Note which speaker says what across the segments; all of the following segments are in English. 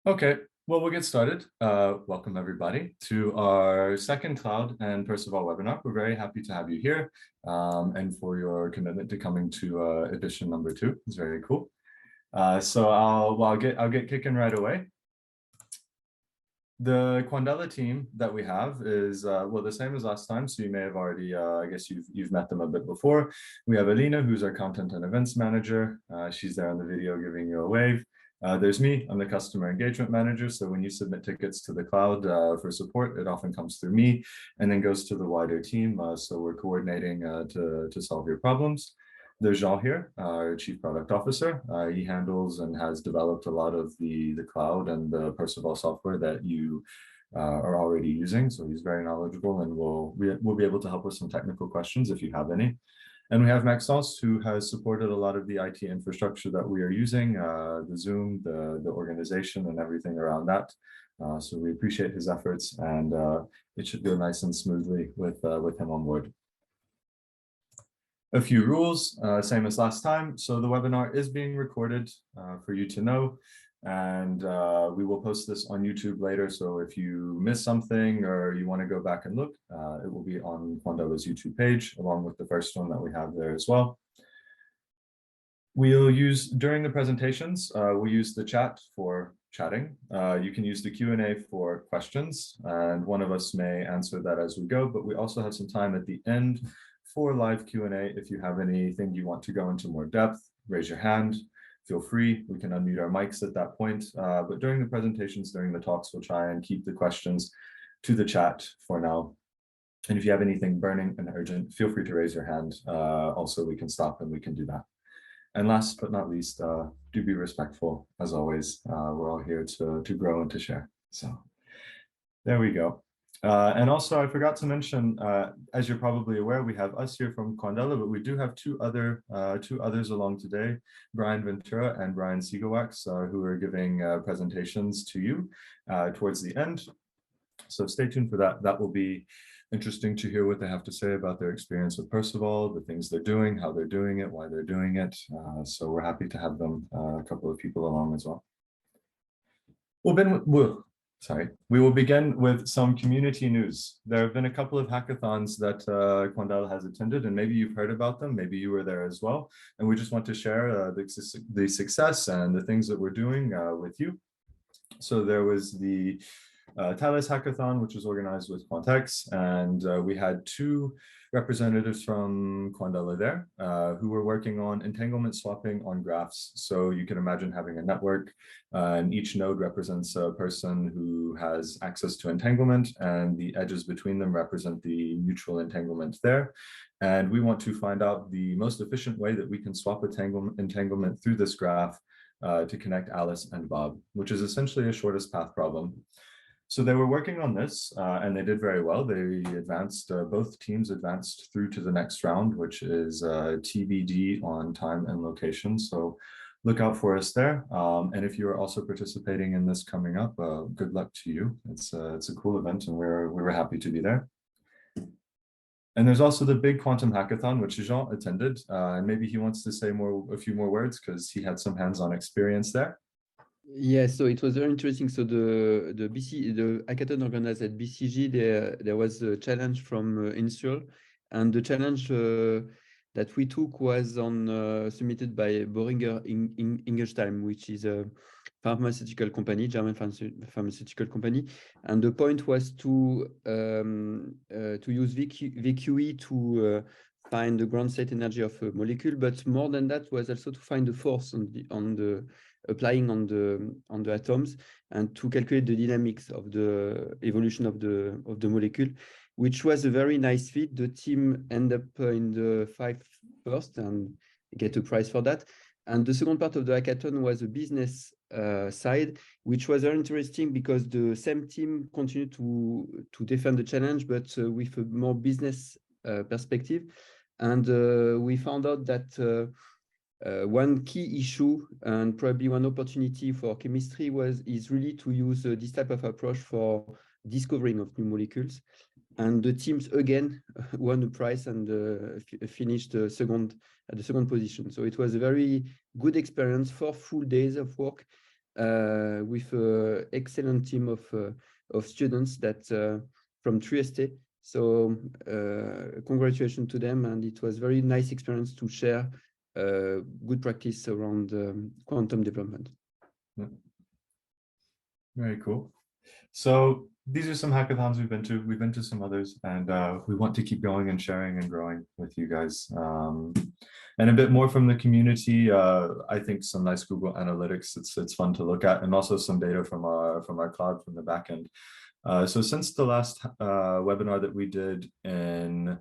Speaker 1: Okay, well, we'll get started. Welcome everybody to our second Cloud and Percival webinar. We're very happy to have you here and for your commitment to coming to edition number 2. It's very cool. So I'll get kicking right away. The Quandela team that we have is well, the same as last time, so you may have already I guess you've met them a bit before. We have Alina, who's our content and events manager. She's there on the video giving you a wave. There's me, I'm the customer engagement manager. So when you submit tickets to the cloud for support, it often comes through me and then goes to the wider team. So we're coordinating to solve your problems. There's Jean here, our Chief Product Officer. He handles and has developed a lot of the cloud and the Perceval software that you are already using. So he's very knowledgeable and we'll be able to help with some technical questions if you have any. And we have Maxence, who has supported a lot of the IT infrastructure that we are using, the Zoom, the organization and everything around that. So we appreciate his efforts and it should go nice and smoothly with him on board. A few rules, same as last time. So the webinar is being recorded for you to know, and we will post this on YouTube later. So if you miss something or you want to go back and look, it will be on Quandela's YouTube page, along with the first one that we have there as well. We'll use, during the presentations, we'll use the chat for chatting. You can use the Q&A for questions, and one of us may answer that as we go, but we also have some time at the end for live Q&A. If you have anything you want to go into more depth, raise your hand, feel free. We can unmute our mics at that point. But during the presentations, during the talks, we'll try and keep the questions to the chat for now. And if you have anything burning and urgent, feel free to raise your hand. Also, we can stop and we can do that. And last but not least, do be respectful, as always. We're all here to grow and to share. So there we go. And also, I forgot to mention, as you're probably aware, we have us here from Quandela, but we do have two others along today, Brian Ventura and Brian Siegewax, who are giving presentations to you towards the end. So stay tuned for that. That will be interesting to hear what they have to say about their experience with Perceval, the things they're doing, how they're doing it, why they're doing it. So we're happy to have them, a couple of people along as well. We will begin with some community news. There have been a couple of hackathons that Quandela has attended, and maybe you've heard about them, maybe you were there as well. And we just want to share the success and the things that we're doing with you. So there was the Thales hackathon, which was organized with Quantex, and we had 2 representatives from Quandela there who were working on entanglement swapping on graphs. So you can imagine having a network and each node represents a person who has access to entanglement, and the edges between them represent the mutual entanglement there. And we want to find out the most efficient way that we can swap entanglement through this graph to connect Alice and Bob, which is essentially a shortest path problem. So they were working on this and they did very well. They advanced, both teams advanced through to the next round, which is TBD on time and location. So look out for us there. And if you're also participating in this coming up, good luck to you. It's a cool event and we were happy to be there. And there's also the big quantum hackathon, which Jean attended. And maybe he wants to say a few more words because he had some hands-on experience there.
Speaker 2: Yeah, so it was very interesting. So the hackathon organized at BCG, there was a challenge from Insul, and the challenge that we took was submitted by Boehringer Ingelheim, which is a pharmaceutical company, German pharmaceutical company, and the point was to use VQE to find the ground state energy of a molecule, but more than that was also to find the force applying on the atoms and to calculate the dynamics of the evolution of the molecule, which was a very nice feat. The team ended up in the 5 first and get a prize for that. And the second part of the hackathon was a business side, which was very interesting because the same team continued to defend the challenge, but with a more business perspective. And we found out that one key issue and probably one opportunity for chemistry is really to use this type of approach for discovering of new molecules. And the teams again won the prize and finished at the second position. So it was a very good experience, 4 full days of work with an excellent team of students that from Trieste. So congratulations to them, and it was very nice experience to share good practice around quantum development.
Speaker 1: Yeah. Very cool. So these are some hackathons we've been to. We've been to some others, and we want to keep going and sharing and growing with you guys. And a bit more from the community. I think some nice Google Analytics. It's fun to look at, and also some data from our cloud from the back end. So since the last webinar that we did in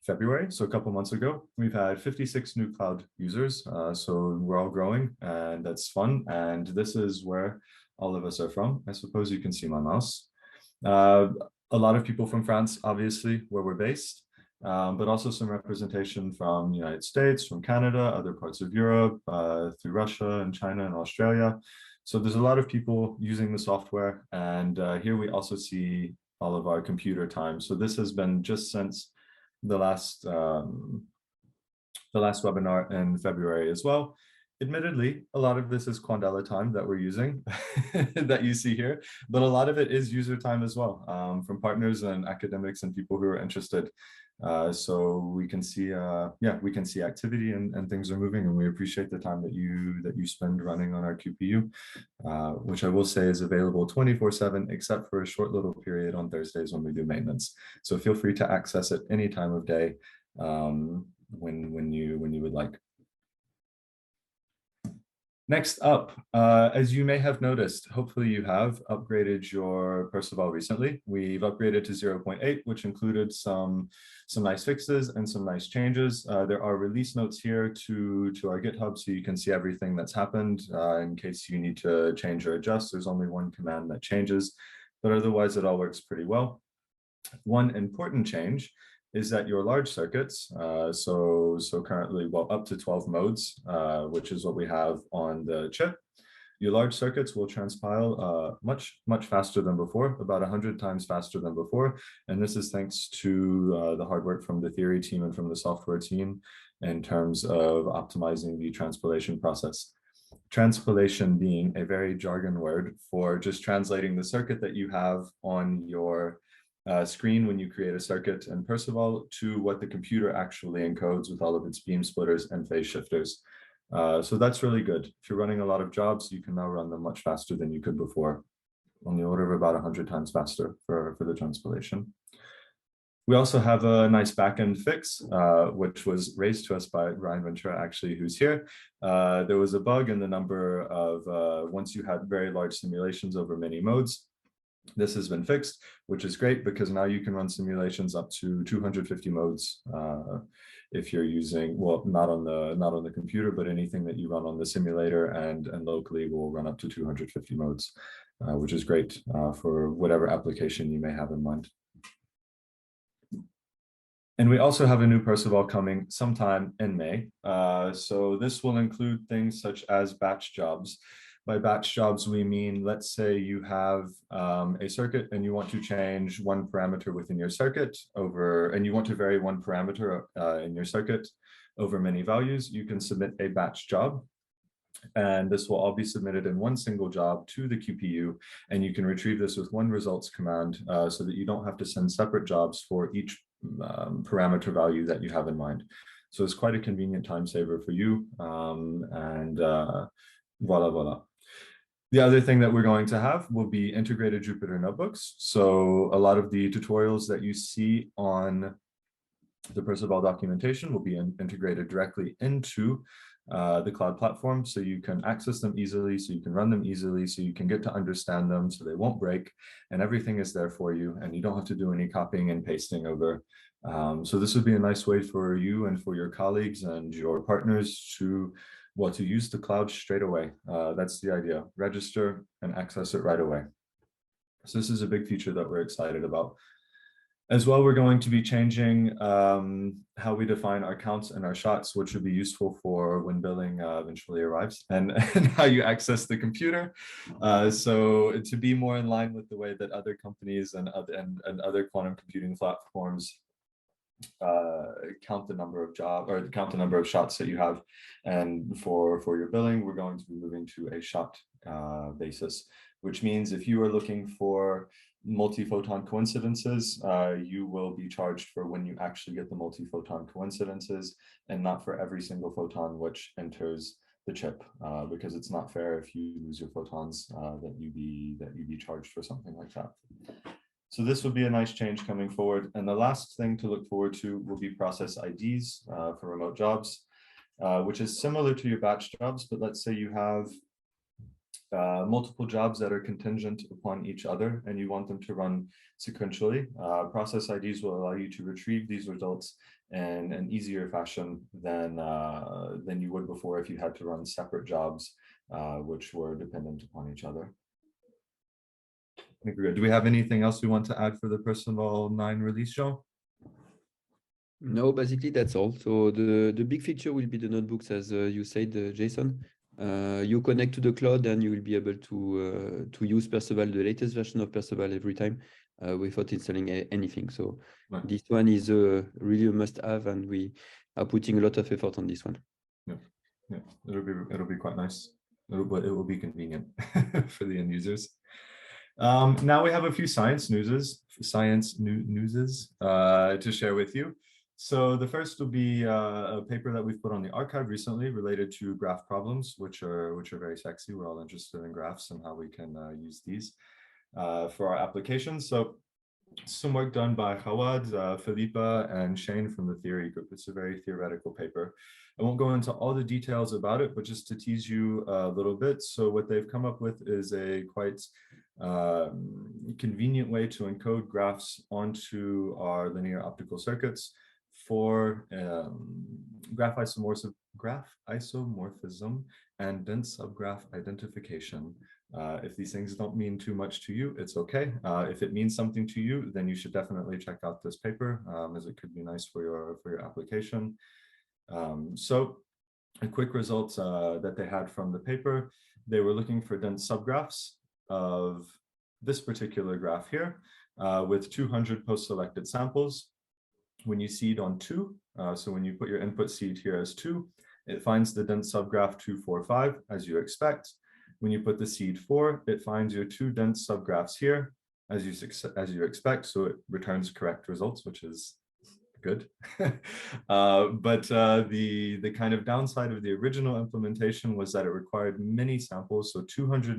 Speaker 1: February, so a couple months ago, we've had 56 new cloud users. So we're all growing, and that's fun. And this is where all of us are from. I suppose you can see my mouse. A lot of people from France, obviously, where we're based, but also some representation from the United States, from Canada, other parts of Europe, through Russia and China and Australia. So there's a lot of people using the software. And here we also see all of our computer time. So this has been just since the last webinar in February as well. Admittedly, a lot of this is Quandela time that we're using that you see here, but a lot of it is user time as well, from partners and academics and people who are interested. So we can see, we can see activity and things are moving, and we appreciate the time that you spend running on our QPU, which I will say is available 24/7, except for a short little period on Thursdays when we do maintenance. So feel free to access it any time of day when you would like. Next up, as you may have noticed, hopefully you have upgraded your Perceval recently. We've upgraded to 0.8, which included some nice fixes and some nice changes. There are release notes here to our GitHub, so you can see everything that's happened in case you need to change or adjust. There's only one command that changes, but otherwise it all works pretty well. One important change is that your large circuits, so currently, well, up to 12 modes, which is what we have on the chip, your large circuits will transpile much faster than before, about 100 times faster than before. And this is thanks to the hard work from the theory team and from the software team in terms of optimizing the transpilation process. Transpilation being a very jargon word for just translating the circuit that you have on your screen when you create a circuit in Perceval to what the computer actually encodes with all of its beam splitters and phase shifters. So that's really good. If you're running a lot of jobs, you can now run them much faster than you could before, on the order of about 100 times faster for the transpilation. We also have a nice backend fix, which was raised to us by Brian Ventura, actually, who's here. There was a bug in the number of, once you had very large simulations over many modes. This has been fixed, which is great because now you can run simulations up to 250 modes if you're using, well, not on the computer, but anything that you run on the simulator and locally will run up to 250 modes, which is great for whatever application you may have in mind. And we also have a new Perceval coming sometime in May. So this will include things such as batch jobs. By batch jobs, we mean, let's say you have a circuit and you want to change one parameter within your circuit and you want to vary one parameter in your circuit over many values. You can submit a batch job, and this will all be submitted in one single job to the QPU, and you can retrieve this with one results command so that you don't have to send separate jobs for each parameter value that you have in mind. So it's quite a convenient time saver for you, and voila. The other thing that we're going to have will be integrated Jupyter notebooks. So a lot of the tutorials that you see on the Perceval documentation will be integrated directly into the cloud platform, so you can access them easily, so you can run them easily, so you can get to understand them, so they won't break, and everything is there for you, and you don't have to do any copying and pasting over. So this would be a nice way for you and for your colleagues and your partners to use the cloud straight away. That's the idea. Register and access it right away. So this is a big feature that we're excited about. As well, we're going to be changing how we define our counts and our shots, which would be useful for when billing eventually arrives, and how you access the computer. So to be more in line with the way that other companies and other quantum computing platforms count the number of count the number of shots that you have. And for your billing, we're going to be moving to a shot basis, which means if you are looking for multi-photon coincidences, you will be charged for when you actually get the multi-photon coincidences and not for every single photon which enters the chip, because it's not fair if you lose your photons that you be charged for something like that. So this will be a nice change coming forward. And the last thing to look forward to will be process IDs for remote jobs, which is similar to your batch jobs, but let's say you have multiple jobs that are contingent upon each other and you want them to run sequentially. Process IDs will allow you to retrieve these results in an easier fashion than you would before if you had to run separate jobs which were dependent upon each other. I think we're good. Do we have anything else we want to add for the Percival 9 release, Jean?
Speaker 2: No, basically that's all. So the big feature will be the notebooks, as you said, Jason. You connect to the cloud and you will be able to use Perceval, the latest version of Perceval every time without installing anything. So
Speaker 1: Right.
Speaker 2: This one is really a must-have, and we are putting a lot of effort on this one.
Speaker 1: Yeah, it'll be quite nice. It will be convenient for the end users. Now we have a few science newses to share with you. So the first will be a paper that we've put on the archive recently related to graph problems, which are very sexy. We're all interested in graphs and how we can use these for our applications. So some work done by Jawad, Philippa, and Shane from the theory group. It's a very theoretical paper. I won't go into all the details about it, but just to tease you a little bit. So what they've come up with is a quite convenient way to encode graphs onto our linear optical circuits for graph isomorphism and dense subgraph identification. If these things don't mean too much to you, it's okay. If it means something to you, then you should definitely check out this paper, as it could be nice for your application. So a quick result that they had from the paper, they were looking for dense subgraphs of this particular graph here with 200 post-selected samples. When you seed on 2, so when you put your input seed here as 2, it finds the dense subgraph 245 as you expect. When you put the seed 4, it finds your 2 dense subgraphs here as you expect, so it returns correct results, which is good. But the kind of downside of the original implementation was that it required many samples, so 20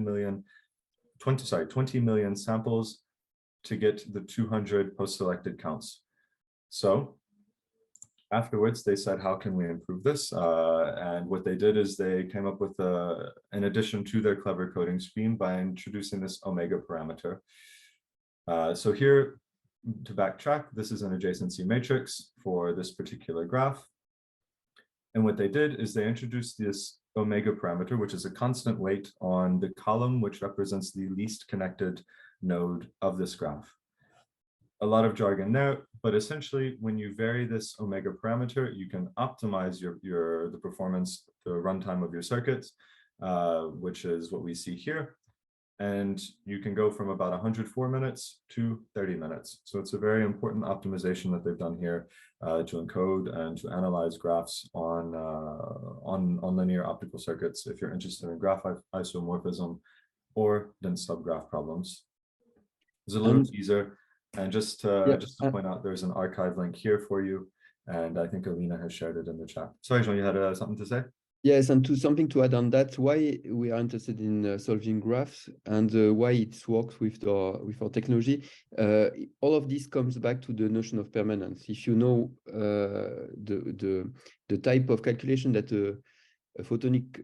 Speaker 1: million samples to get the 200 post-selected counts. So afterwards, they said, how can we improve this? And what they did is they came up with an addition to their clever coding scheme by introducing this omega parameter. So here, to backtrack, this is an adjacency matrix for this particular graph. And what they did is they introduced this omega parameter, which is a constant weight on the column which represents the least connected node of this graph. A lot of jargon there, but essentially when you vary this omega parameter, you can optimize the performance, the runtime of your circuits, which is what we see here. And you can go from about 104 minutes to 30 minutes. So it's a very important optimization that they've done here to encode and to analyze graphs on linear optical circuits if you're interested in graph isomorphism or dense subgraph problems. There's a little teaser. And just to point out, there's an archive link here for you. And I think Alina has shared it in the chat. Sorry, Jean, you had something to say?
Speaker 2: Yes, and something to add on that, why we are interested in solving graphs and why it works with our technology. All of this comes back to the notion of permanence. If you know the type of calculation that a photonic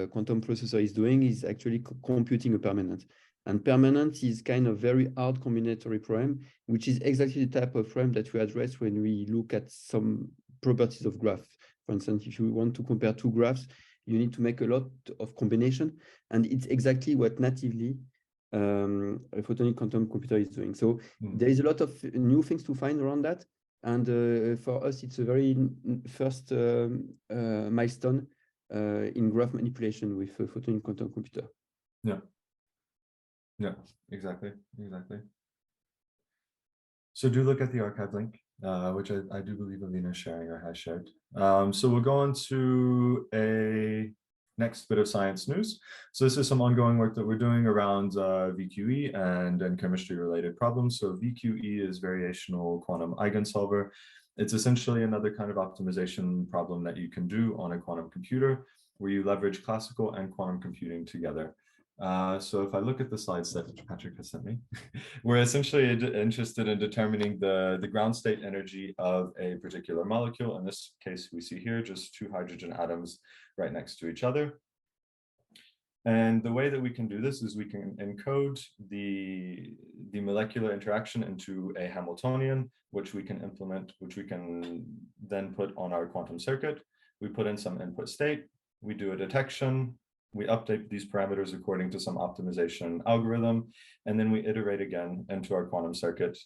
Speaker 2: quantum processor is doing is actually computing a permanence. And permanence is kind of very hard combinatorial problem, which is exactly the type of problem that we address when we look at some properties of graphs. For instance, if you want to compare 2 graphs, you need to make a lot of combination, and it's exactly what natively a photonic quantum computer is doing. So there is a lot of new things to find around that, and for us, it's a very first milestone in graph manipulation with a photonic quantum computer.
Speaker 1: Yeah, exactly. So do look at the archive link. which I do believe Alina is sharing or has shared. So we'll go on to a next bit of science news. So this is some ongoing work that we're doing around VQE and chemistry related problems. So VQE is variational quantum eigensolver. It's essentially another kind of optimization problem that you can do on a quantum computer where you leverage classical and quantum computing together. So if I look at the slides that Patrick has sent me, we're essentially interested in determining the ground state energy of a particular molecule. In this case, we see here just two hydrogen atoms right next to each other. And the way that we can do this is we can encode the molecular interaction into a Hamiltonian, which we can implement, which we can then put on our quantum circuit. We put in some input state, we do a detection, we update these parameters according to some optimization algorithm, and then we iterate again into our quantum circuit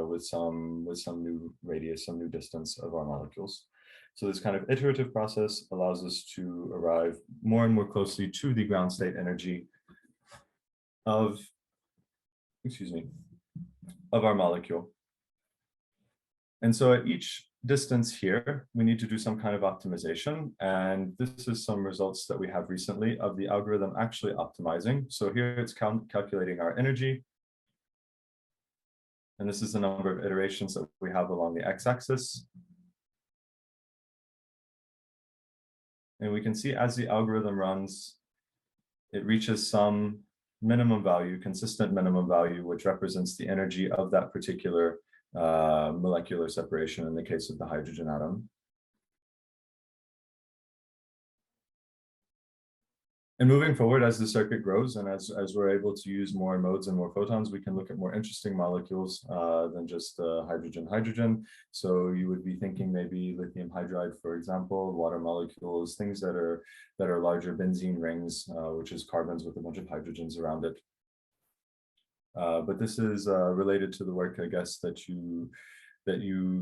Speaker 1: with some new radius, some new distance of our molecules. So this kind of iterative process allows us to arrive more and more closely to the ground state energy of, of our molecule. And so at each distance here, we need to do some kind of optimization. And this is some results that we have recently of the algorithm actually optimizing. So here it's calculating our energy. And this is the number of iterations that we have along the x-axis. And we can see as the algorithm runs, it reaches some minimum value, consistent minimum value, which represents the energy of that particular molecular separation in the case of the hydrogen atom. And moving forward, as the circuit grows and as we're able to use more modes and more photons, we can look at more interesting molecules than just hydrogen. So you would be thinking maybe lithium hydride, for example, water molecules, things that are larger benzene rings, which is carbons with a bunch of hydrogens around it. But this is related to the work, I guess, that you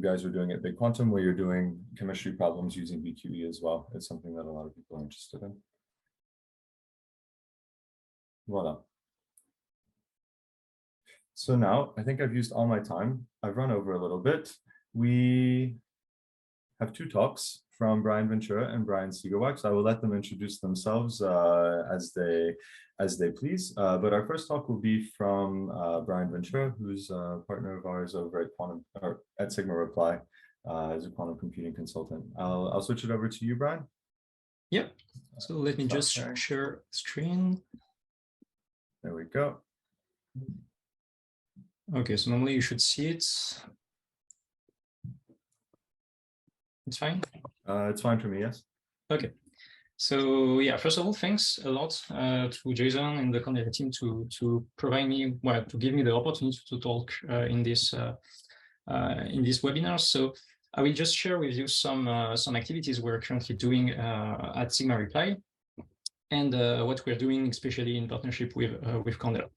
Speaker 1: guys are doing at Big Quantum, where you're doing chemistry problems using VQE as well. It's something that a lot of people are interested in. Voila. So now I think I've used all my time. I've run over a little bit. We have two talks from Brian Ventura and Brian Siegewax. I will let them introduce themselves as they please. But our first talk will be from Brian Ventura, who's a partner of ours over at Sigma Reply as a quantum computing consultant. I'll switch it over to you, Brian.
Speaker 3: Yep. So let me just share screen.
Speaker 1: There we go.
Speaker 3: Okay, so normally you should see it. It's fine?
Speaker 1: It's fine for me, yes.
Speaker 3: Okay. So yeah, first of all, thanks a lot to Jason and the Quandela team to provide me, well, to give me the opportunity to talk in this webinar. So I will just share with you some activities we're currently doing at Sigma Reply, and what we're doing, especially in partnership with Quandela.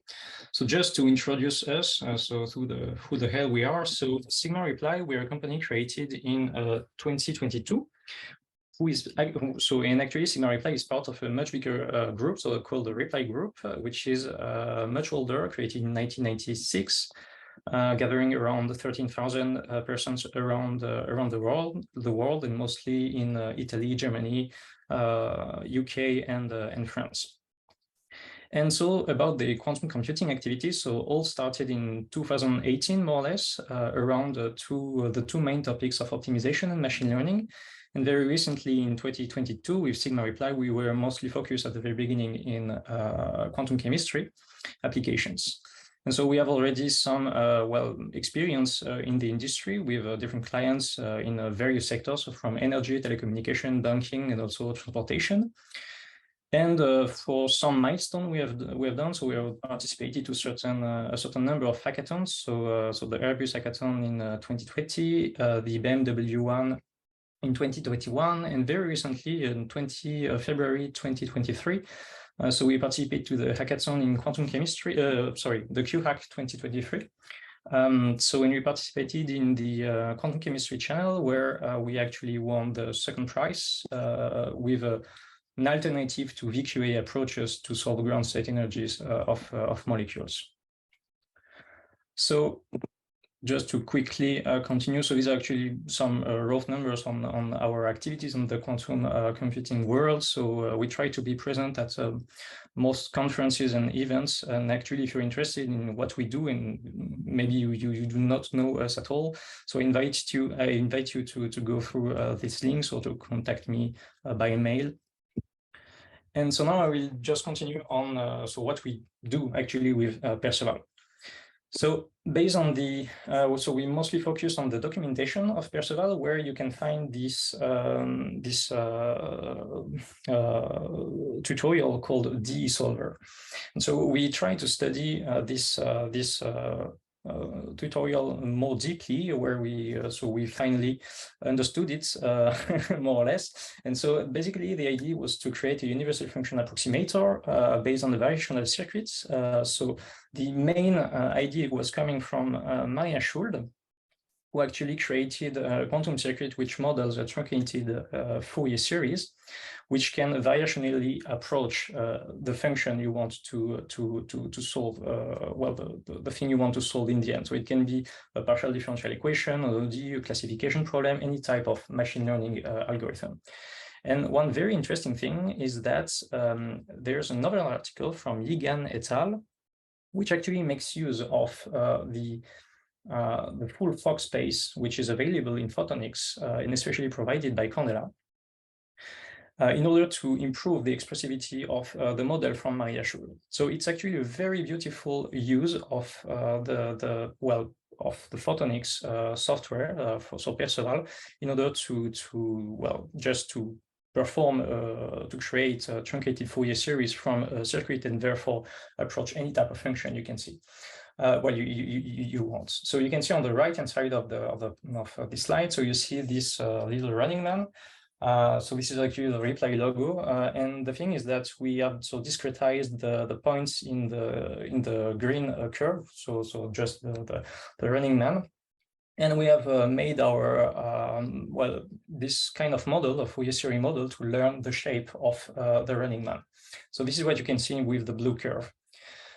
Speaker 3: So just to introduce us, so who the hell we are. So Sigma Reply, we're a company created in 2022. And actually Sigma Reply is part of a much bigger group, so called the Reply Group, which is much older, created in 1996. Gathering around 13,000 persons around the world, and mostly in Italy, Germany, UK, and France. And so about the quantum computing activities, so all started in 2018, more or less, around the two main topics of optimization and machine learning. And very recently in 2022, with Sigma Reply, we were mostly focused at the very beginning in quantum chemistry applications. And so we have already some experience in the industry with different clients in various sectors, so from energy, telecommunication, banking, and also transportation. And for some milestone we have done, so we have participated to a certain number of hackathons. So the Airbus hackathon in 2020, the BMW one in 2021, and very recently in February 2023. So we participate to the hackathon in quantum chemistry, the QHack 2023. So when we participated in the quantum chemistry channel, where we actually won the second prize with an alternative to VQA approaches to solve ground state energies of molecules. So just to quickly continue, so these are actually some rough numbers on our activities in the quantum computing world. So we try to be present at most conferences and events. And actually, if you're interested in what we do and maybe you do not know us at all, so I invite you to go through these links or to contact me by email. And so now I will just continue on so what we do actually with Perceval. So based on the, so we mostly focus on the documentation of Perceval, where you can find this tutorial called DE Solver. And so we try to study this tutorial more deeply, where we so we finally understood it more or less. And so basically the idea was to create a universal function approximator based on the variational circuits. So the main idea was coming from Maria Schuld, who actually created a quantum circuit which models a truncated Fourier series, which can variationally approach the function you want to solve, well, the thing you want to solve in the end. So it can be a partial differential equation, an ODE, a classification problem, any type of machine learning algorithm. And one very interesting thing is that there's another article from Yigan et al., which actually makes use of the full Fock space, which is available in photonics and especially provided by Quandela, in order to improve the expressivity of the model from Maria Schuld. So it's actually a very beautiful use of the photonics software for Perceval in order to perform to create a truncated Fourier series from a circuit and therefore approach any type of function you can see. You want. So you can see on the right hand side of the slide. So you see this little running man. So this is actually the reply logo, and the thing is that we have so discretized the points in the green curve. So just the running man, and we have made our this kind of model, a Fourier series model, to learn the shape of the running man. So this is what you can see with the blue curve.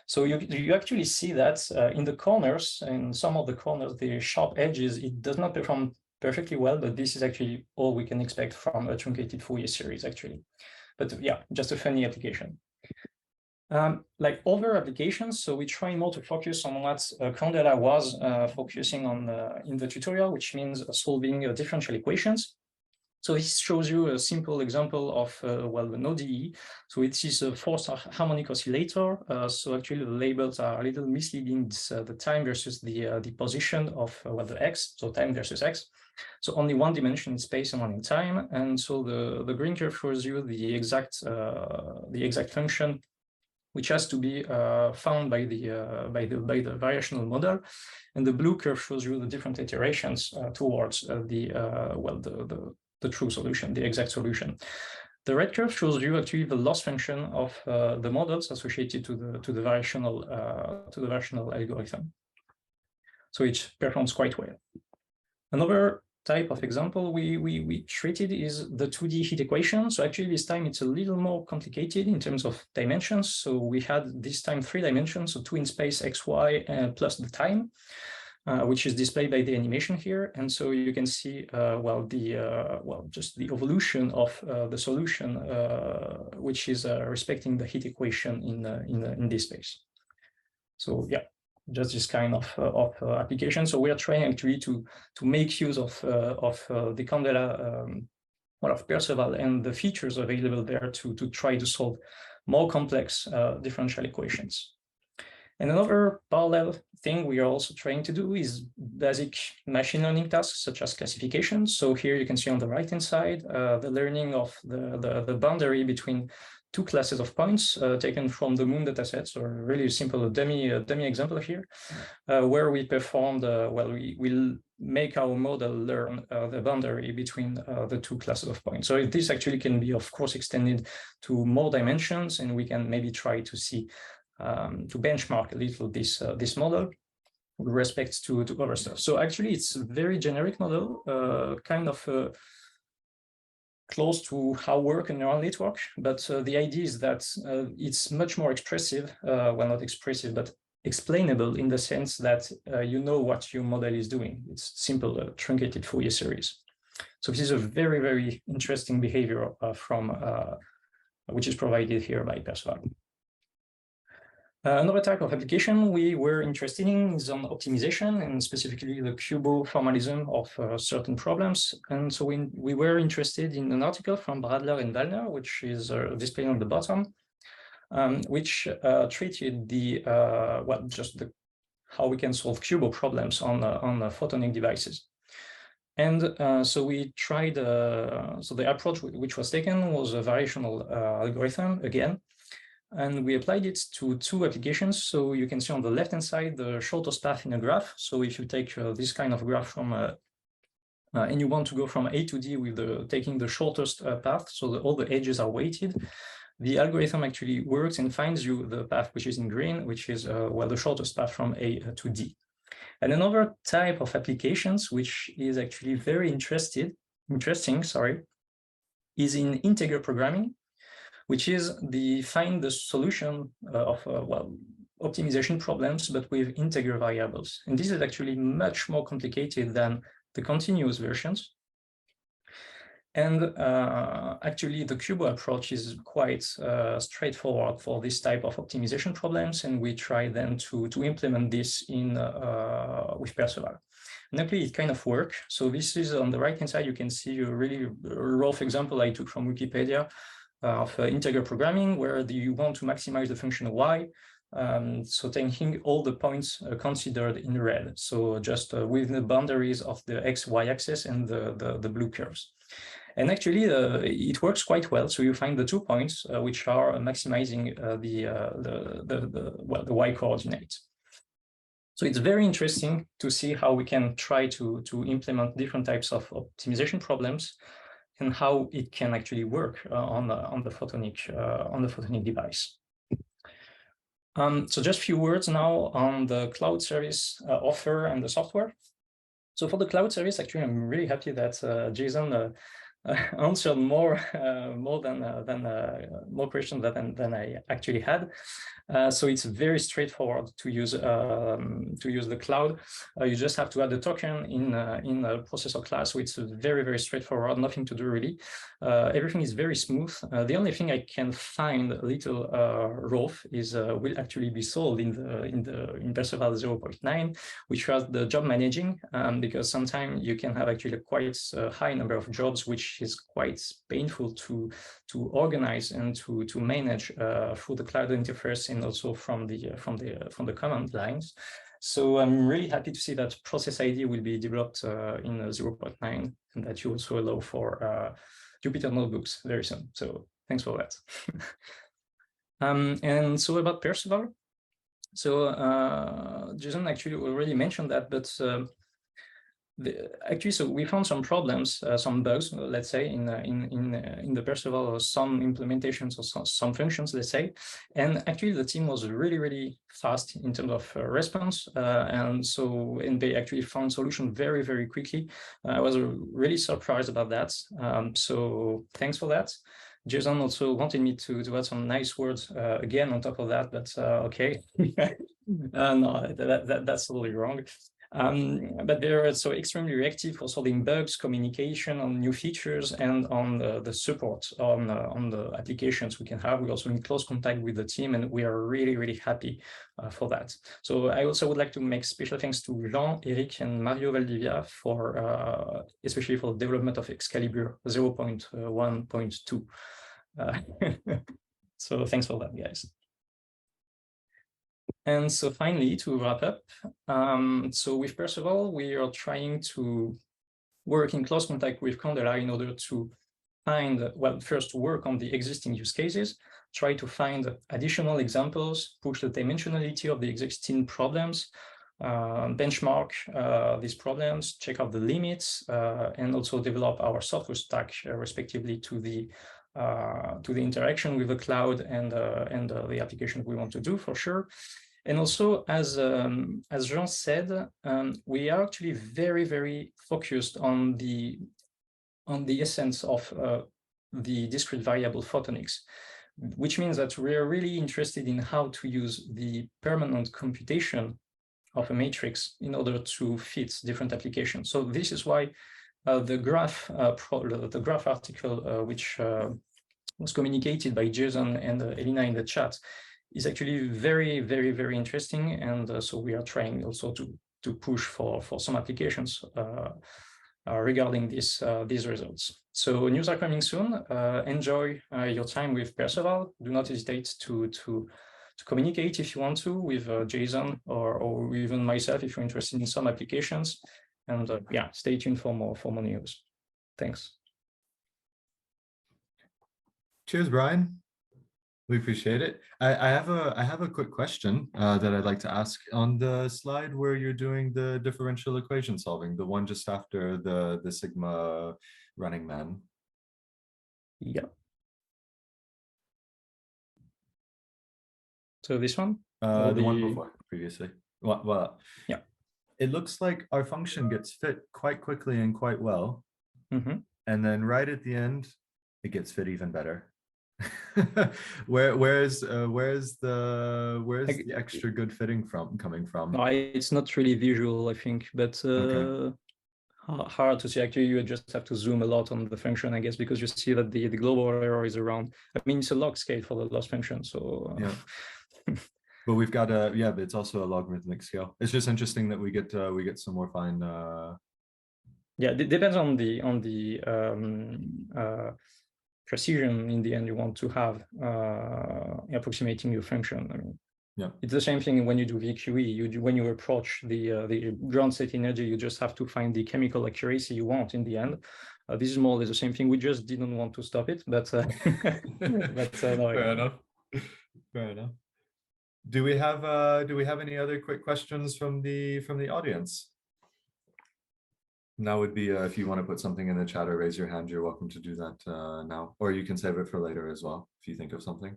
Speaker 3: So you actually see that in the corners, in some of the corners, the sharp edges, it does not perform perfectly well, but this is actually all we can expect from a truncated Fourier series, actually. But yeah, just a funny application. Like other applications, so we try more to focus on what Quandela was focusing on in the tutorial, which means solving differential equations. So this shows you a simple example of, an ODE. So it is a forced harmonic oscillator. So actually the labels are a little misleading. It's the time versus the position of the x, so time versus x. So only one dimension in space and one in time. And so the green curve shows you the exact function, which has to be found by the variational model, and the blue curve shows you the different iterations towards the true solution, the exact solution. The red curve shows you actually the loss function of the models associated to the variational algorithm. So it performs quite well. Another type of example we treated is the 2D heat equation. So actually this time it's a little more complicated in terms of dimensions. So we had this time 3 dimensions, so 2 in space, x, y, plus the time, which is displayed by the animation here. And so you can see, just the evolution of the solution, which is respecting the heat equation in this space. So yeah, just this kind of application. So we are trying actually to make use of the Quandela, of Perceval and the features available there to try to solve more complex differential equations. And another parallel thing we are also trying to do is basic machine learning tasks such as classification. So here you can see on the right hand side the learning of the boundary between 2 classes of points taken from the Moon datasets, or really simple dummy example here, where we performed, we will make our model learn the boundary between the 2 classes of points. So this actually can be, of course, extended to more dimensions, and we can maybe try to see, to benchmark a little this model with respect to other stuff. So actually, it's a very generic model, kind of close to how work a neural network, but the idea is that it's much more expressive, well, not expressive, but explainable in the sense that you know what your model is doing. It's simple, truncated Fourier series. So this is a very, very interesting behavior which is provided here by Perceval. Another type of application we were interested in is on optimization, and specifically the cubo-formalism of certain problems. And so we were interested in an article from Bradler and Wallner, which is displayed on the bottom, which treated the how we can solve cubo problems on photonic devices. And so we tried, so the approach which was taken was a variational algorithm again, and we applied it to two applications. So you can see on the left-hand side, the shortest path in a graph. So if you take this kind of graph from, and you want to go from A to D with taking the shortest path, so all the edges are weighted, the algorithm actually works and finds you the path which is in green, which is the shortest path from A to D. And another type of applications, which is actually very interesting, is in integer programming, which is find the solution of optimization problems, but with integer variables. And this is actually much more complicated than the continuous versions. And actually, the cubo approach is quite straightforward for this type of optimization problems, and we try then to implement this with Perceval. And actually, it kind of works. So this is on the right-hand side, you can see a really rough example I took from Wikipedia of integer programming, where you want to maximize the function y. So taking all the points considered in red, so just within the boundaries of the x-y axis and the blue curves. And actually, it works quite well. So you find the 2 points which are maximizing the y coordinate. So it's very interesting to see how we can try to implement different types of optimization problems and how it can actually work on the photonic device. So just a few words now on the cloud service offer and the software. So for the cloud service, actually, I'm really happy that Jason answered more questions than I actually had. So it's very straightforward to use the cloud. You just have to add the token in a processor class, so it's very, very straightforward, nothing to do really. Everything is very smooth. The only thing I can find a little rough is will actually be solved in Perceval 0.9, which was the job managing, because sometimes you can have actually quite a high number of jobs, which is quite painful to organize and to manage through the cloud interface and also from the command lines. So I'm really happy to see that process ID will be developed in 0.9, and that you also allow for Jupyter notebooks very soon. So thanks for that. And so about Perceval. So Jason actually already mentioned that, but actually, so we found some problems, some bugs, let's say, in the Perceval, or some implementations or some functions, let's say. And actually, the team was really, really fast in terms of response, and they actually found solution very, very quickly. I was really surprised about that. So thanks for that. Jason also wanted me to add some nice words again on top of that, but okay, no, that's totally wrong. But they're so extremely reactive for solving bugs, communication on new features, and on the support on the applications we can have. We're also in close contact with the team, and we are really, really happy for that. So I also would like to make special thanks to Jean, Eric, and Mario Valdivia for especially for the development of Excalibur 0.1.2. So thanks for that, guys. And so finally, to wrap up, so with Perceval, we are trying to work in close contact with Quandela in order to find, well, first work on the existing use cases, try to find additional examples, push the dimensionality of the existing problems, benchmark these problems, check out the limits, and also develop our software stack respectively to the interaction with the cloud and the application we want to do for sure. And also, as Jean said, we are actually very, very focused on the essence of the discrete variable photonics. which means that we are really interested in how to use the permanent computation of a matrix in order to fit different applications. So this is why the graph article, which was communicated by Jason and Elena in the chat, is actually very, very, very interesting. And so we are trying also to push for some applications regarding these results. So news are coming soon. Enjoy your time with Perceval. Do not hesitate to communicate if you want to with Jason or even myself if you're interested in some applications. And yeah, stay tuned for more news. Thanks.
Speaker 1: Cheers, Brian. We appreciate it. I have a quick question that I'd like to ask. On the slide where you're doing the differential equation solving, the one just after the sigma running man.
Speaker 3: Yeah. So this one?
Speaker 1: The one before, previously. Well,
Speaker 3: yeah.
Speaker 1: It looks like our function gets fit quite quickly and quite well.
Speaker 3: Mm-hmm.
Speaker 1: And then right at the end, it gets fit even better. Where's the extra good fitting coming from?
Speaker 3: No, it's not really visual, I think, but
Speaker 1: Okay.
Speaker 3: hard to see. Actually, you just have to zoom a lot on the function, I guess, because you see that the global error is around. I mean, it's a log scale for the loss function, so
Speaker 1: yeah. But we've got but it's also a logarithmic scale. It's just interesting that we get some more fine.
Speaker 3: Yeah, it depends on the precision in the end you want to have approximating your function. I mean,
Speaker 1: yeah,
Speaker 3: it's the same thing when you do VQE. When you approach the ground state energy, you just have to find the chemical accuracy you want in the end. This is more or less the same thing. We just didn't want to stop it, but no,
Speaker 1: fair enough. Fair enough. Do we have any other quick questions from the audience? Now would be if you want to put something in the chat or raise your hand, you're welcome to do that now, or you can save it for later as well if you think of something.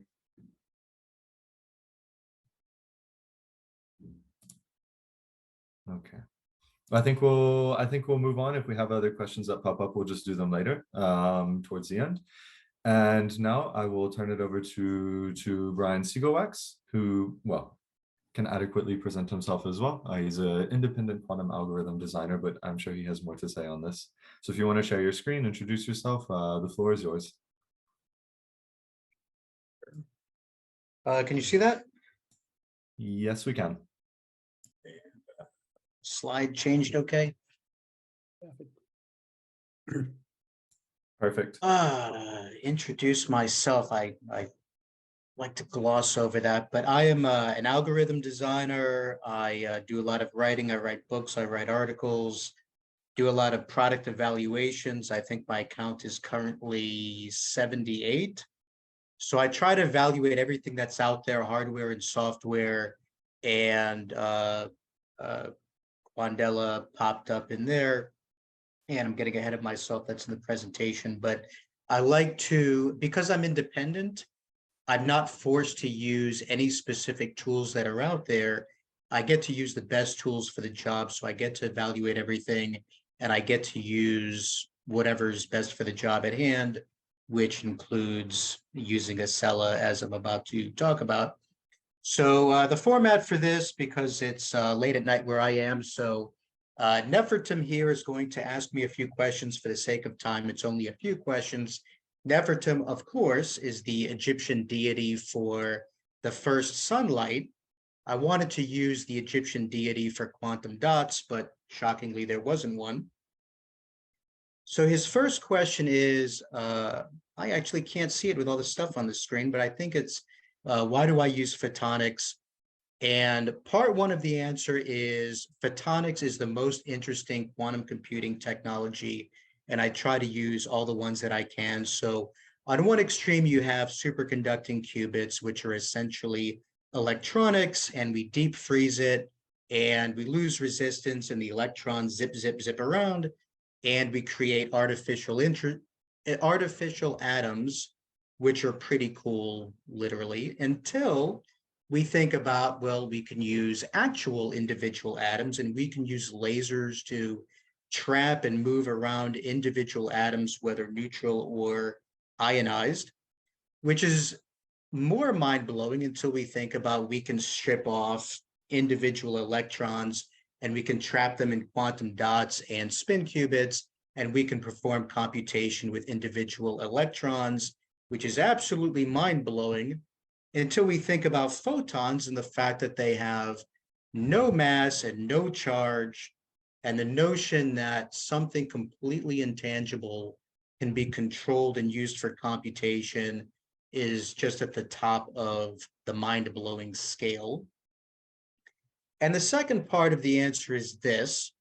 Speaker 1: Okay, I think we'll move on. If we have other questions that pop up, we'll just do them later towards the end. And now I will turn it over to Brian Siegewax, who, well, can adequately present himself as well. He's an independent quantum algorithm designer, but I'm sure he has more to say on this. So if you want to share your screen, introduce yourself, the floor is yours.
Speaker 4: Can you see that?
Speaker 1: Yes, we can.
Speaker 4: Slide changed okay?
Speaker 1: Perfect.
Speaker 4: Introduce myself. I like to gloss over that, but I am an algorithm designer. I do a lot of writing. I write books, I write articles, do a lot of product evaluations. I think my count is currently 78. So I try to evaluate everything that's out there, hardware and software, and Quandela popped up in there, and I'm getting ahead of myself. That's in the presentation, but I like to, because I'm independent, I'm not forced to use any specific tools that are out there. I get to use the best tools for the job. So I get to evaluate everything, and I get to use whatever is best for the job at hand, which includes using a Acela, as I'm about to talk about. So the format for this, because it's late at night where I am, so Nefertum here is going to ask me a few questions for the sake of time. It's only a few questions. Nefertum, of course, is the Egyptian deity for the first sunlight. I wanted to use the Egyptian deity for quantum dots, but shockingly, there wasn't one. So his first question is, I actually can't see it with all the stuff on the screen, but I think it's, why do I use photonics? And part one of the answer is photonics is the most interesting quantum computing technology, and I try to use all the ones that I can. So on one extreme, you have superconducting qubits, which are essentially electronics, and we deep freeze it, and we lose resistance, and the electrons zip, zip, zip around, and we create artificial atoms, which are pretty cool, literally, until we think about, well, we can use actual individual atoms, and we can use lasers to trap and move around individual atoms, whether neutral or ionized, which is more mind-blowing until we think about we can strip off individual electrons and we can trap them in quantum dots and spin qubits, and we can perform computation with individual electrons, which is absolutely mind-blowing until we think about photons and the fact that they have no mass and no charge, and the notion that something completely intangible can be controlled and used for computation is just at the top of the mind-blowing scale. And the second part of the answer is this,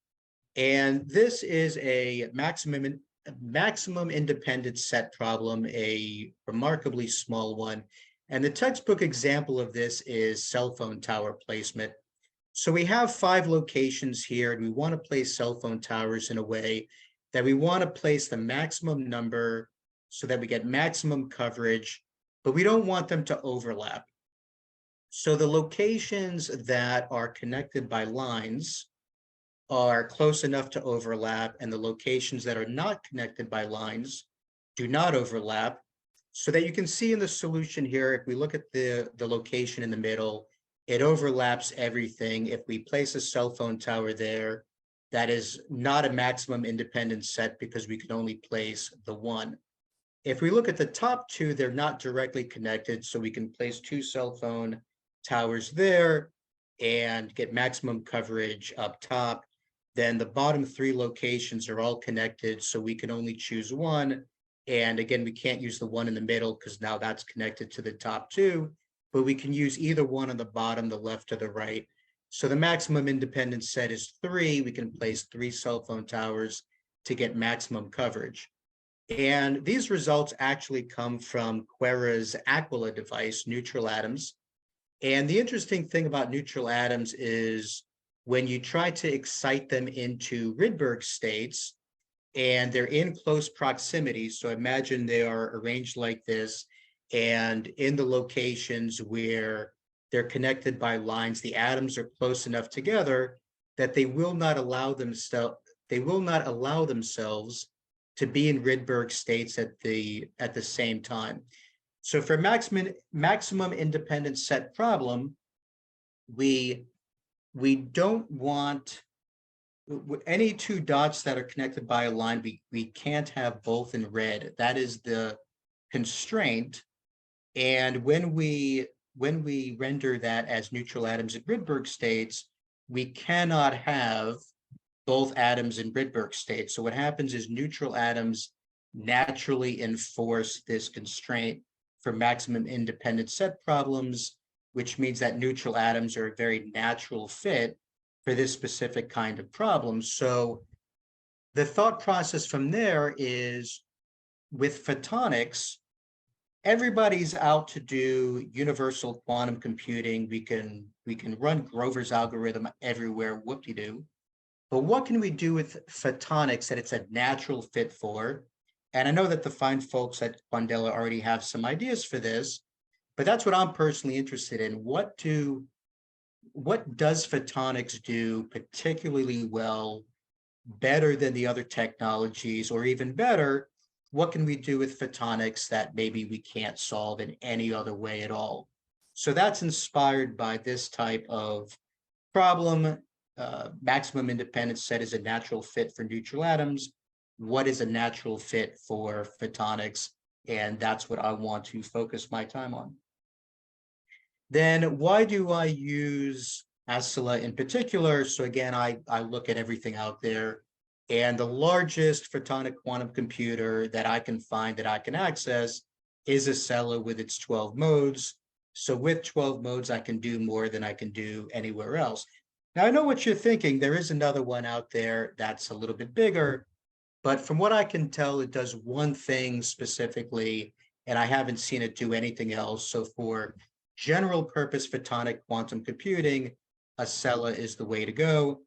Speaker 4: and this is a maximum independent set problem, a remarkably small one. And the textbook example of this is cell phone tower placement. So we have 5 locations here, and we want to place cell phone towers in a way that we want to place the maximum number so that we get maximum coverage, but we don't want them to overlap. So the locations that are connected by lines are close enough to overlap, and the locations that are not connected by lines do not overlap. So that you can see in the solution here, if we look at the location in the middle, it overlaps everything. If we place a cell phone tower there, that is not a maximum independent set because we can only place the one. If we look at the top 2, they're not directly connected, so we can place 2 cell phone towers there and get maximum coverage up top. Then the bottom 3 locations are all connected, so we can only choose one. And again, we can't use the one in the middle because now that's connected to the top 2, but we can use either one on the bottom, the left or the right. So the maximum independent set is 3. We can place 3 cell phone towers to get maximum coverage. And these results actually come from Quera's Aquila device, neutral atoms. And the interesting thing about neutral atoms is when you try to excite them into Rydberg states, and they're in close proximity. So imagine they are arranged like this, and in the locations where they're connected by lines, the atoms are close enough together that they will not allow themselves to be in Rydberg states at the same time. So for maximum independent set problem, we don't want any 2 dots that are connected by a line, we can't have both in red. That is the constraint. And when we render that as neutral atoms in Rydberg states, we cannot have both atoms in Rydberg states. So what happens is neutral atoms naturally enforce this constraint for maximum independent set problems, which means that neutral atoms are a very natural fit for this specific kind of problem. So the thought process from there is, with photonics, everybody's out to do universal quantum computing. We can run Grover's algorithm everywhere, whoop-de-doo. But what can we do with photonics that it's a natural fit for? And I know that the fine folks at Quandela already have some ideas for this, but that's what I'm personally interested in. What does photonics do particularly well, better than the other technologies, or even better, what can we do with photonics that maybe we can't solve in any other way at all? So that's inspired by this type of problem. Maximum independent set is a natural fit for neutral atoms. What is a natural fit for photonics? And that's what I want to focus my time on. Then why do I use ASILA in particular? So again, I look at everything out there, and the largest photonic quantum computer that I can find, that I can access, is ASILA with its 12 modes. So with 12 modes, I can do more than I can do anywhere else. Now, I know what you're thinking. There is another one out there that's a little bit bigger, but from what I can tell, it does one thing specifically, and I haven't seen it do anything else. So for general purpose photonic quantum computing, ASILA is the way to go.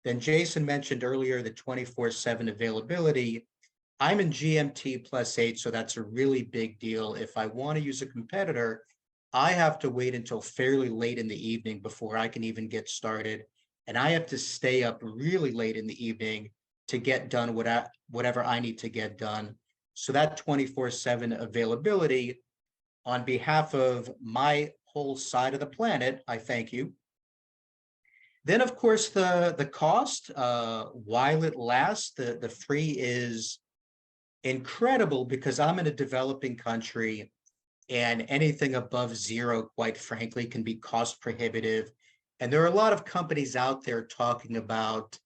Speaker 4: Then Jason mentioned earlier the 24/7 availability. I'm in GMT +8, so that's a really big deal. If I want to use a competitor, I have to wait until fairly late in the evening before I can even get started. And I have to stay up really late in the evening to get done whatever I need to get done. So that 24/7 availability on behalf of my whole side of the planet, I thank you. Then, of course, the cost, while it lasts, the free is incredible because I'm in a developing country and anything above zero, quite frankly, can be cost prohibitive. And there are a lot of companies out there talking about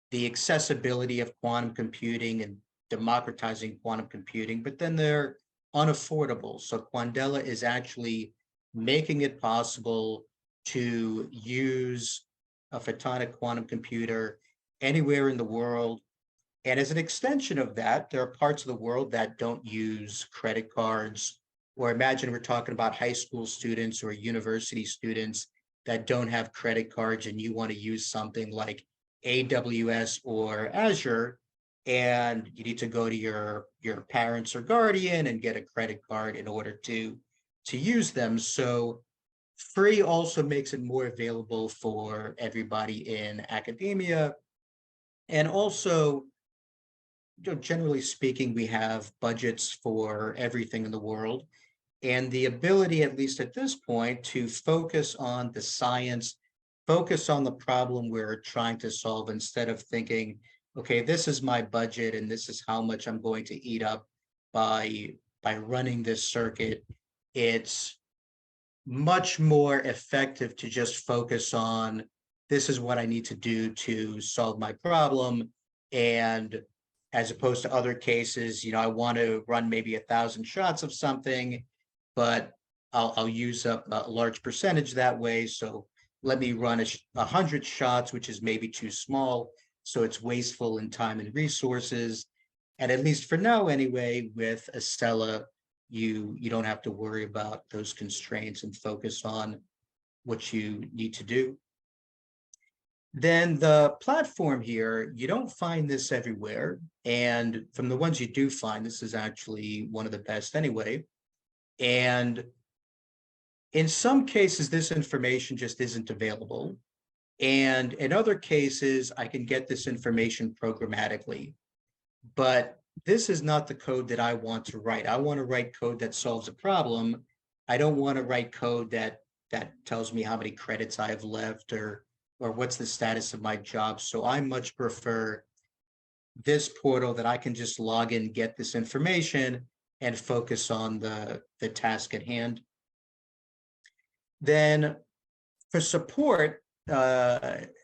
Speaker 4: the accessibility of quantum computing and democratizing quantum computing, but then they're unaffordable. So Quandela is actually making it possible to use a photonic quantum computer anywhere in the world. And as an extension of that, there are parts of the world that don't use credit cards, or imagine we're talking about high school students or university students that don't have credit cards and you want to use something like AWS or Azure, and you need to go to your parents or guardian and get a credit card in order to use them. So free also makes it more available for everybody in academia. And also, generally speaking, we have budgets for everything in the world. And the ability, at least at this point, to focus on the science, focus on the problem we're trying to solve instead of thinking, okay, this is my budget and this is how much I'm going to eat up by running this circuit. It's much more effective to just focus on, this is what I need to do to solve my problem. And as opposed to other cases, I want to run maybe 1,000 shots of something, but I'll use up a large percentage that way. So let me run 100 shots, which is maybe too small. So it's wasteful in time and resources. And at least for now, anyway, with Acela, you don't have to worry about those constraints and focus on what you need to do. Then the platform here, you don't find this everywhere. And from the ones you do find, this is actually one of the best anyway. And in some cases, this information just isn't available. And in other cases, I can get this information programmatically. But this is not the code that I want to write. I want to write code that solves a problem. I don't want to write code that tells me how many credits I have left or what's the status of my job. So I much prefer this portal that I can just log in, get this information, and focus on the task at hand. Then for support,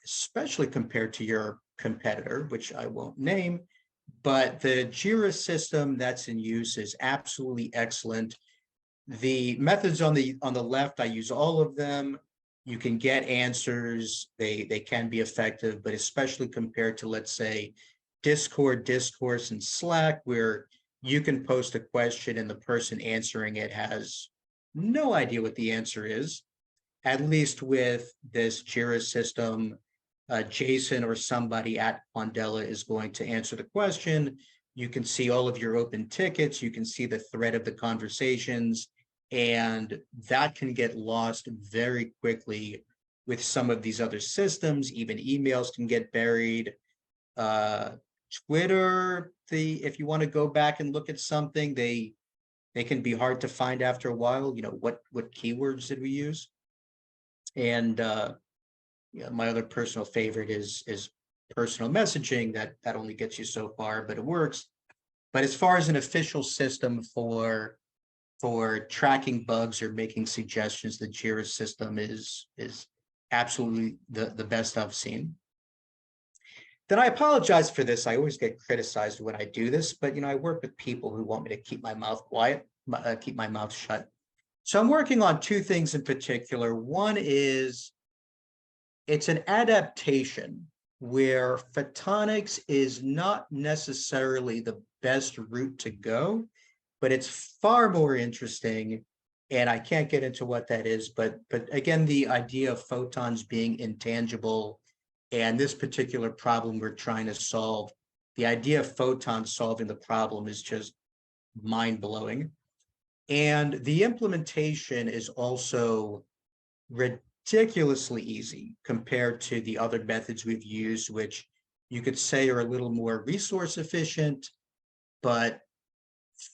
Speaker 4: especially compared to your competitor, which I won't name, but the JIRA system that's in use is absolutely excellent. The methods on the left, I use all of them. You can get answers. They can be effective, but especially compared to, let's say, Discord, Discourse, and Slack, where you can post a question and the person answering it has no idea what the answer is. At least with this JIRA system, Jason or somebody at Quandela is going to answer the question. You can see all of your open tickets. You can see the thread of the conversations, and that can get lost very quickly with some of these other systems. Even emails can get buried. Twitter, if you want to go back and look at something, they can be hard to find after a while. What keywords did we use? And my other personal favorite is personal messaging. That only gets you so far, but it works. But as far as an official system for tracking bugs or making suggestions, the JIRA system is absolutely the best I've seen. Then I apologize for this. I always get criticized when I do this, but I work with people who want me to keep my mouth quiet, keep my mouth shut. So I'm working on two things in particular. One is, it's an adaptation where photonics is not necessarily the best route to go, but it's far more interesting. And I can't get into what that is, but again, the idea of photons being intangible and this particular problem we're trying to solve, the idea of photons solving the problem is just mind-blowing. And the implementation is also ridiculously easy compared to the other methods we've used, which you could say are a little more resource efficient, but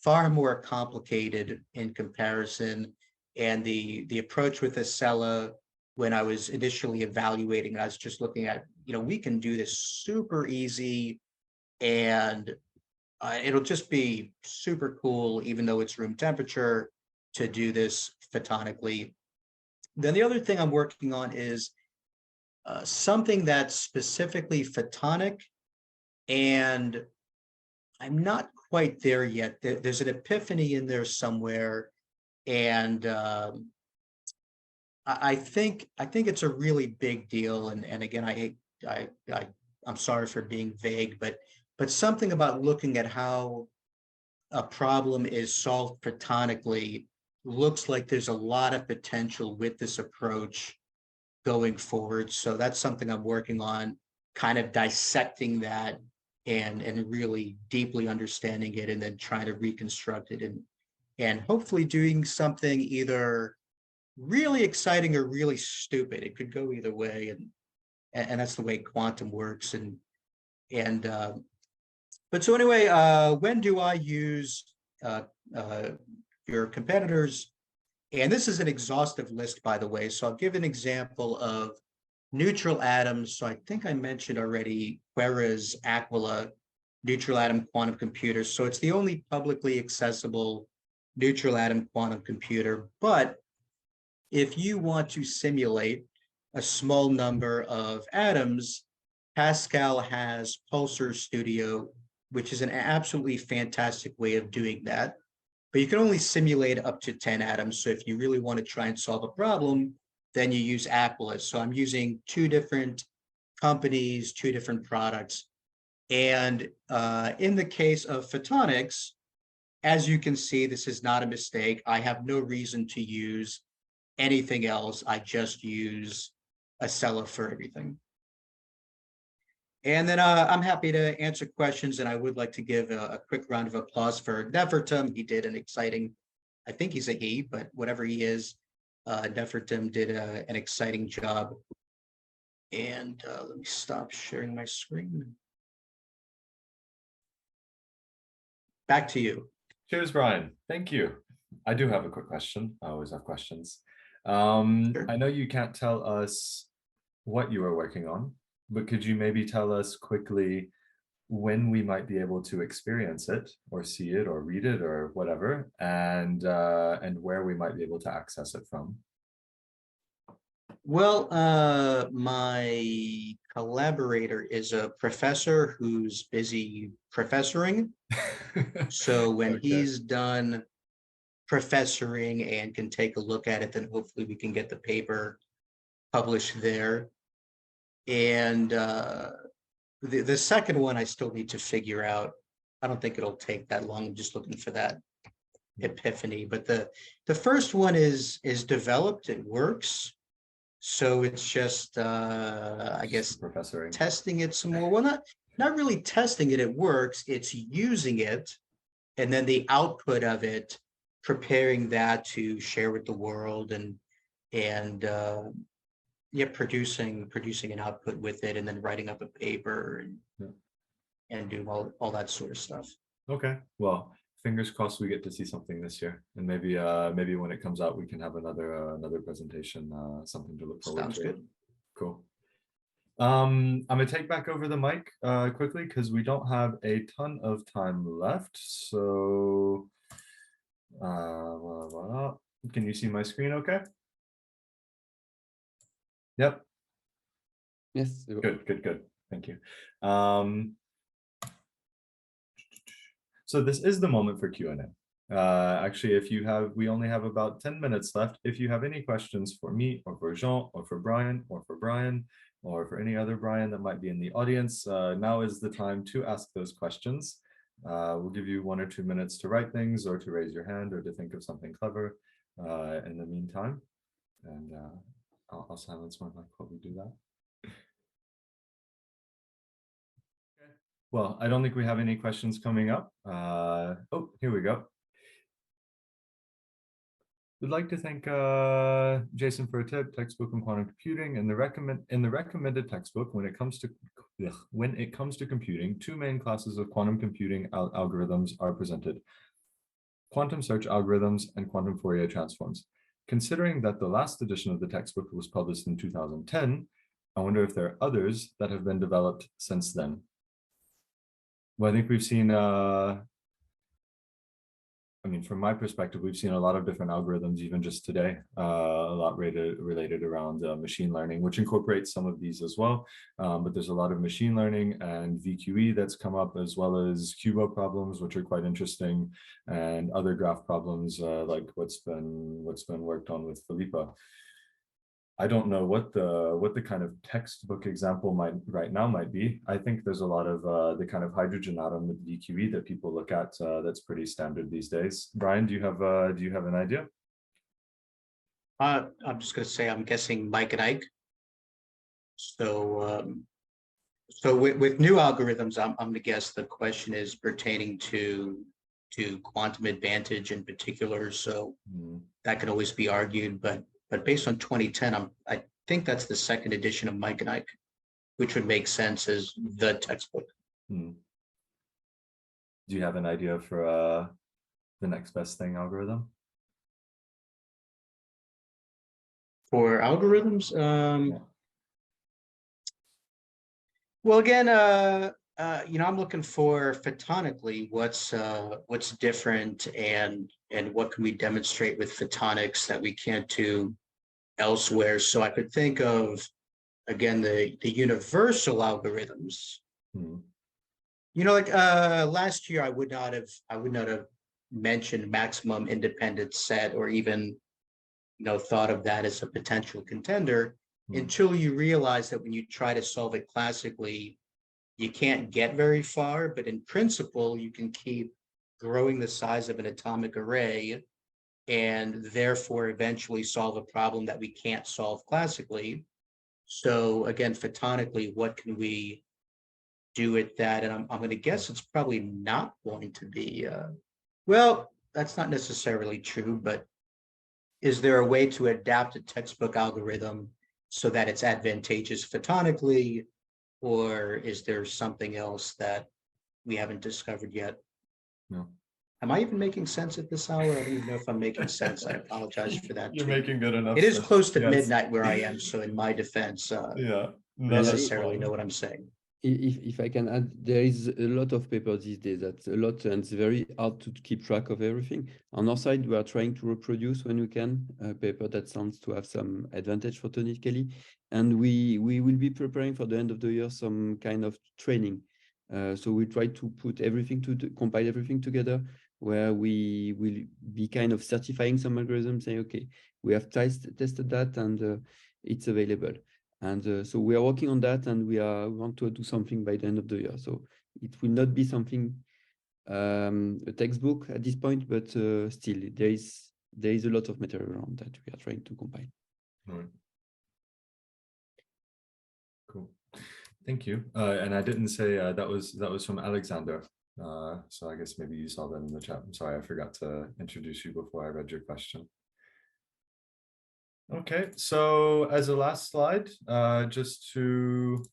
Speaker 4: far more complicated in comparison. And the approach with Acela, when I was initially evaluating, I was just looking at, we can do this super easy, and it'll just be super cool, even though it's room temperature, to do this photonically. Then the other thing I'm working on is something that's specifically photonic, and I'm not quite there yet. There's an epiphany in there somewhere, and I think it's a really big deal. And again, I'm sorry for being vague, but something about looking at how a problem is solved photonically looks like there's a lot of potential with this approach going forward. So that's something I'm working on, kind of dissecting that and really deeply understanding it, and then trying to reconstruct it, and hopefully doing something either really exciting or really stupid. It could go either way, and that's the way quantum works. But so anyway, when do I use your competitors? And this is an exhaustive list, by the way. So I'll give an example of neutral atoms. So I think I mentioned already Quera's Aquila neutral atom quantum computer. So it's the only publicly accessible neutral atom quantum computer. But if you want to simulate a small number of atoms, Pascal has Pulsar Studio, which is an absolutely fantastic way of doing that. But you can only simulate up to 10 atoms. So if you really want to try and solve a problem, then you use Aquila. So I'm using two different companies, two different products. And in the case of photonics, as you can see, this is not a mistake. I have no reason to use anything else. I just use Acela for everything. And then I'm happy to answer questions, and I would like to give a quick round of applause for Nefertum. He did an exciting, I think he's a he, but whatever he is, Nefertum did an exciting job. And let me stop sharing my screen. Back to you.
Speaker 1: Cheers, Brian. Thank you. I do have a quick question. I always have questions.
Speaker 4: Sure.
Speaker 1: I know you can't tell us what you are working on, but could you maybe tell us quickly when we might be able to experience it or see it or read it or whatever, and where we might be able to access it from?
Speaker 4: Well, my collaborator is a professor who's busy professoring. So when he's done professoring and can take a look at it, then hopefully we can get the paper published there. And the second one I still need to figure out. I don't think it'll take that long. I'm just looking for that epiphany. But the first one is developed. It works. So it's just I guess
Speaker 1: Professoring.
Speaker 4: testing it some more. Well, not really testing it. It works. It's using it, and then the output of it, preparing that to share with the world, and yeah, producing an output with it, and then writing up a paper and do all that sort of stuff.
Speaker 1: Okay, well, fingers crossed we get to see something this year, and maybe when it comes out we can have another presentation, something to look forward
Speaker 4: Sounds
Speaker 1: to.
Speaker 4: good.
Speaker 1: Cool. I'm gonna take back over the mic quickly because we don't have a ton of time left. So can you see my screen okay? Yep.
Speaker 2: Yes.
Speaker 1: Good. Thank you. So this is the moment for Q&A. Actually, we only have about 10 minutes left. If you have any questions for me or for Jean or for Brian or for any other Brian that might be in the audience, now is the time to ask those questions. We'll give you 1 or 2 minutes to write things or to raise your hand or to think of something clever in the meantime. And I'll silence my mic while we do that. Well, I don't think we have any questions coming up. Oh, here we go. We'd like to thank Jason for a tip, textbook on quantum computing. In the recommended textbook, when it comes to computing, 2 main classes of quantum computing algorithms are presented. quantum search algorithms, and quantum Fourier transforms. Considering that the last edition of the textbook was published in 2010, I wonder if there are others that have been developed since then. Well, I think we've seen, I mean, from my perspective, we've seen a lot of different algorithms, even just today, a lot related around machine learning, which incorporates some of these as well. But there's a lot of machine learning and VQE that's come up, as well as QBO problems, which are quite interesting, and other graph problems like what's been worked on with Felipa. I don't know what the kind of textbook example right now might be. I think there's a lot of the kind of hydrogen atom with VQE that people look at that's pretty standard these days. Brian, do you have an idea?
Speaker 4: I'm just going to say I'm guessing Mike and Ike. So with new algorithms, I'm going to guess the question is pertaining to quantum advantage in particular. So that can always be argued, but based on 2010, I think that's the second edition of Mike and Ike, which would make sense as the textbook.
Speaker 1: Do you have an idea for the next best thing algorithm?
Speaker 4: For algorithms, well, again, I'm looking for photonically what's different and what can we demonstrate with photonics that we can't do elsewhere. So I could think of, again, the universal algorithms. Like last year, I would not have mentioned maximum independent set or even thought of that as a potential contender until you realize that when you try to solve it classically, you can't get very far, but in principle, you can keep growing the size of an atomic array and therefore eventually solve a problem that we can't solve classically. So again, photonically, what can we do with that? And I'm going to guess it's probably not going to be, well, that's not necessarily true, but is there a way to adapt a textbook algorithm so that it's advantageous photonically? Or is there something else that we haven't discovered yet?
Speaker 1: No.
Speaker 4: Am I even making sense at this hour? I don't even know if I'm making sense. I apologize for that.
Speaker 1: You're making good enough
Speaker 4: It is
Speaker 1: sense.
Speaker 4: close to
Speaker 1: Yes.
Speaker 4: midnight where I am, so in my defense,
Speaker 1: Yeah,
Speaker 4: necessarily know what I'm saying.
Speaker 2: If I can add, there is a lot of papers these days. That's a lot, and it's very hard to keep track of everything. On our side, we are trying to reproduce when we can a paper that sounds to have some advantage photonically, and we will be preparing for the end of the year some kind of training. So we try to put everything compile everything together, where we will be kind of certifying some algorithms, saying, okay, we have tested that and it's available. And so we are working on that, and we want to do something by the end of the year. So it will not be something a textbook at this point, but still there is a lot of material around that we are trying to compile.
Speaker 1: Right. Cool, thank you. And I didn't say that was from Alexander. So I guess maybe you saw that in the chat. I'm sorry, I forgot to introduce you before I read your question. Okay, so as a last slide, just to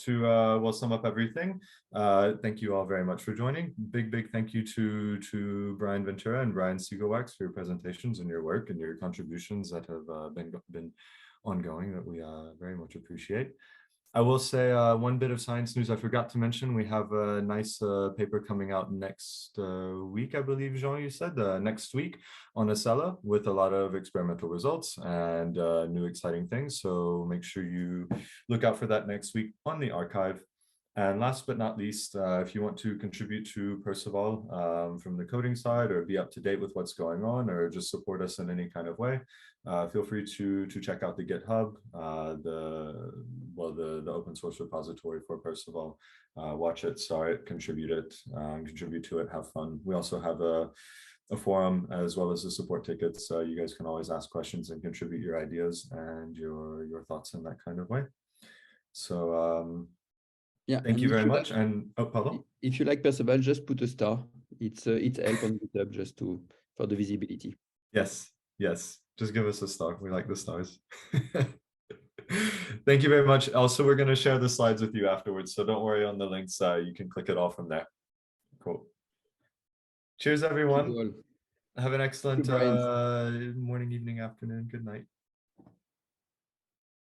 Speaker 1: well, sum up everything. Thank you all very much for joining. Big thank you to Brian Ventura and Brian Siegewax for your presentations and your work and your contributions that have been ongoing, that we very much appreciate. I will say one bit of science news I forgot to mention. We have a nice paper coming out next week, I believe, Jean, you said, next week on Acela, with a lot of experimental results and new exciting things. So make sure you look out for that next week on the archive. And last but not least, if you want to contribute to Perceval from the coding side, or be up to date with what's going on, or just support us in any kind of way, feel free to check out the GitHub, the open source repository for Perceval. Watch it, star it, contribute to it, have fun. We also have a forum as well as the support tickets. You guys can always ask questions and contribute your ideas and your thoughts in that kind of way. So yeah, thank you very much. And Pablo,
Speaker 2: if you like Perceval, just put a star. It's help on GitHub just for the visibility.
Speaker 1: Yes, just give us a star. We like the stars. Thank you very much. Also, we're going to share the slides with you afterwards, so don't worry on the links. You can click it all from there. Cool. Cheers, everyone.
Speaker 2: Well,
Speaker 1: Have an excellent
Speaker 2: Brian.
Speaker 1: morning, evening, afternoon. Good night.